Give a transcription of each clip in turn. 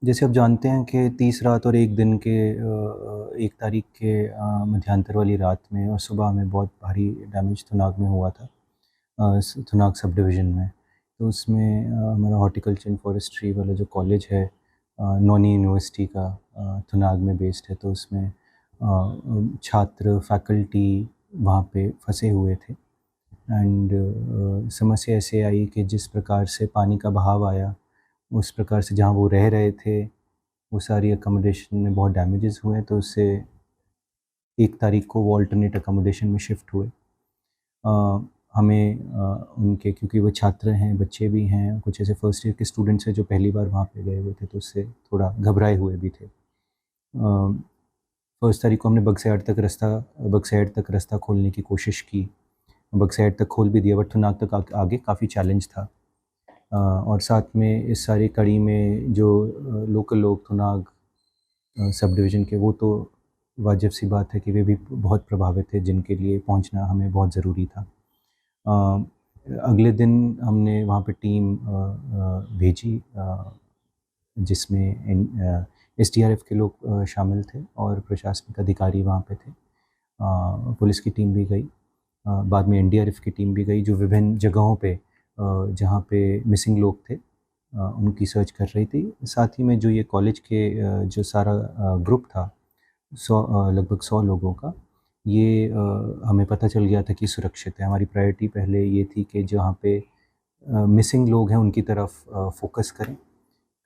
जैसे आप जानते हैं कि 30 रात और 1 दिन के 1 तारीख के मध्यांतर वाली रात में और सुबह में बहुत भारी डैमेज थुनाग में हुआ था। थुनाग सब डिवीज़न में। तो उसमें हमारा हॉर्टिकल्चर एंड फॉरेस्ट्री वाला जो कॉलेज है नौनी यूनिवर्सिटी का थुनाग में बेस्ड है, तो उसमें छात्र, फैकल्टी वहाँ पे फँसे हुए थे। एंड समस्या ऐसे आई कि जिस प्रकार से पानी का बहाव आया, उस प्रकार से जहाँ वो रह रहे थे, वो सारी अकोमोडेशन में बहुत डैमेजेस हुए, तो उससे 1 तारीख को वो अल्टरनेट अकोमोडेशन में शिफ्ट हुए। हमें उनके, क्योंकि वो छात्र हैं, बच्चे भी हैं, कुछ ऐसे फर्स्ट ईयर के स्टूडेंट्स हैं जो पहली बार वहाँ पे गए हुए थे, तो उससे थोड़ा घबराए हुए भी थे। फर्स्ट तारीख को हमने बगसैड तक रास्ता खोलने की कोशिश की। बगसैड तक खोल भी दिया, बट थुनाग तक आगे काफ़ी चैलेंज था। और साथ में इस सारी कड़ी में जो लोकल लोग थुनाग सब डिवीज़न के, वो तो वाजिब सी बात है कि वे भी बहुत प्रभावित थे, जिनके लिए पहुंचना हमें बहुत ज़रूरी था। अगले दिन हमने वहाँ पे टीम भेजी, जिसमें एसडीआरएफ के लोग शामिल थे और प्रशासनिक अधिकारी वहाँ पे थे। पुलिस की टीम भी गई, बाद में एनडीआरएफ की टीम भी गई, जो विभिन्न जगहों पे जहाँ पे मिसिंग लोग थे उनकी सर्च कर रही थी। साथ ही में जो ये कॉलेज के जो सारा ग्रुप था, लगभग 100 लोगों का, ये हमें पता चल गया था कि सुरक्षित है। हमारी प्रायोरिटी पहले ये थी कि जहाँ पे मिसिंग लोग हैं उनकी तरफ फोकस करें,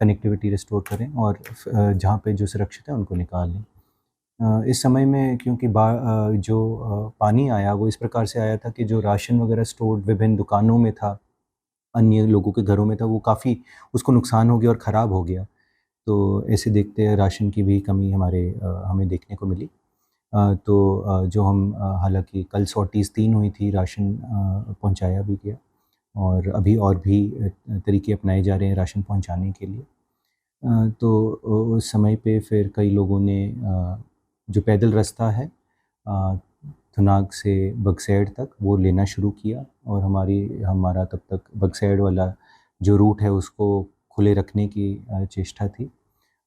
कनेक्टिविटी रिस्टोर करें, और जहाँ पे जो सुरक्षित है उनको निकाल लें। इस समय में क्योंकि जो पानी आया वो इस प्रकार से आया था कि जो राशन वगैरह स्टोर्ड विभिन्न दुकानों में था, अन्य लोगों के घरों में था, वो काफ़ी उसको नुकसान हो गया और ख़राब हो गया। तो ऐसे देखते राशन की भी कमी हमें देखने को मिली। तो जो हम हालाँकि कल सॉर्टीज़ 3 हुई थी, राशन पहुँचाया भी गया, और अभी और भी तरीके अपनाए जा रहे हैं राशन पहुँचाने के लिए। तो उस समय पे फिर कई लोगों ने जो पैदल रास्ता है थुनाग से बगसैड तक, वो लेना शुरू किया, और हमारा तब तक बगसैड वाला जो रूट है उसको खुले रखने की चेष्टा थी।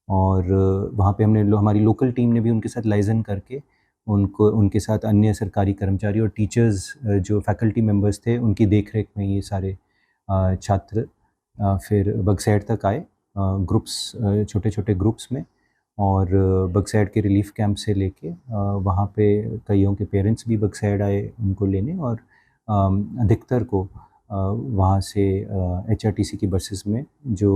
और वहाँ पे हमारी लोकल टीम ने भी उनके साथ लाइज़न करके उनके साथ अन्य सरकारी कर्मचारी और टीचर्स, जो फैकल्टी मेंबर्स थे, उनकी देख-रेख में ये सारे छात्र फिर बगसैड तक आए, छोटे-छोटे ग्रुप्स में, और बगसैड के रिलीफ कैंप से लेके वहाँ पे कईयों के पेरेंट्स भी बगसैड आए उनको लेने, और अधिकतर को वहाँ से एचआरटीसी की बसेस में, जो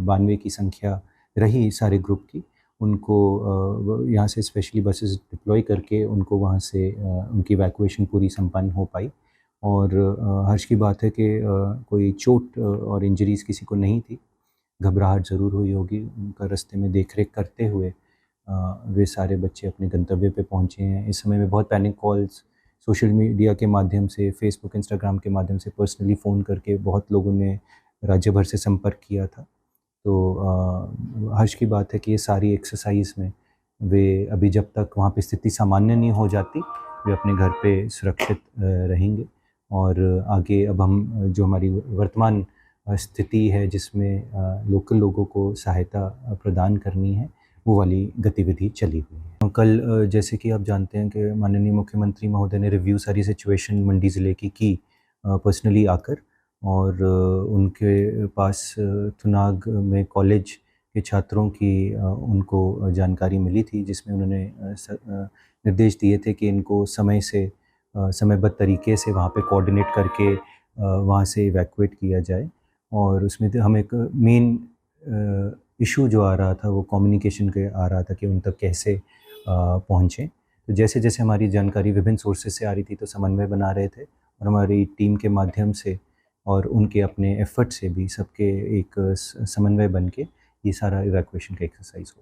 92 की संख्या रही सारे ग्रुप की, उनको यहाँ से स्पेशली बसेस डिप्लॉय करके उनको वहाँ से उनकी इवैक्यूएशन पूरी संपन्न हो पाई। और हर्ष की बात है कि कोई चोट और इंजरीज़ किसी को नहीं थी। घबराहट ज़रूर हुई होगी, उनका रास्ते में देख-रेख करते हुए वे सारे बच्चे अपने गंतव्य पे पहुँचे हैं। इस समय में बहुत पैनिक कॉल्स सोशल मीडिया के माध्यम से, फ़ेसबुक, इंस्टाग्राम के माध्यम से पर्सनली फ़ोन करके बहुत लोगों ने राज्य भर से संपर्क किया था। तो हर्ष की बात है कि ये सारी एक्सरसाइज़ में वे अभी जब तक वहाँ पे स्थिति सामान्य नहीं हो जाती, वे अपने घर पे सुरक्षित रहेंगे। और आगे अब हम जो हमारी वर्तमान स्थिति है, जिसमें लोकल लोगों को सहायता प्रदान करनी है, वो वाली गतिविधि चली हुई है। कल जैसे कि आप जानते हैं कि माननीय मुख्यमंत्री महोदय ने रिव्यू सारी सिचुएशन मंडी ज़िले की पर्सनली आकर, और उनके पास थुनाग में कॉलेज के छात्रों की उनको जानकारी मिली थी, जिसमें उन्होंने निर्देश दिए थे कि इनको समयबद्ध तरीके से वहाँ पे कोऑर्डिनेट करके वहाँ से इवैक्यूएट किया जाए। और उसमें तो हम एक मेन इशू जो आ रहा था, वो कम्युनिकेशन के आ रहा था कि उन तक कैसे पहुँचें। तो जैसे-जैसे हमारी जानकारी विभिन्न सोर्सेज़ से आ रही थी, तो समन्वय बना रहे थे, और हमारी टीम के माध्यम से और उनके अपने एफ़र्ट से भी सबके एक समन्वय बन के ये सारा इवैक्यूएशन का एक्सरसाइज़ हुआ।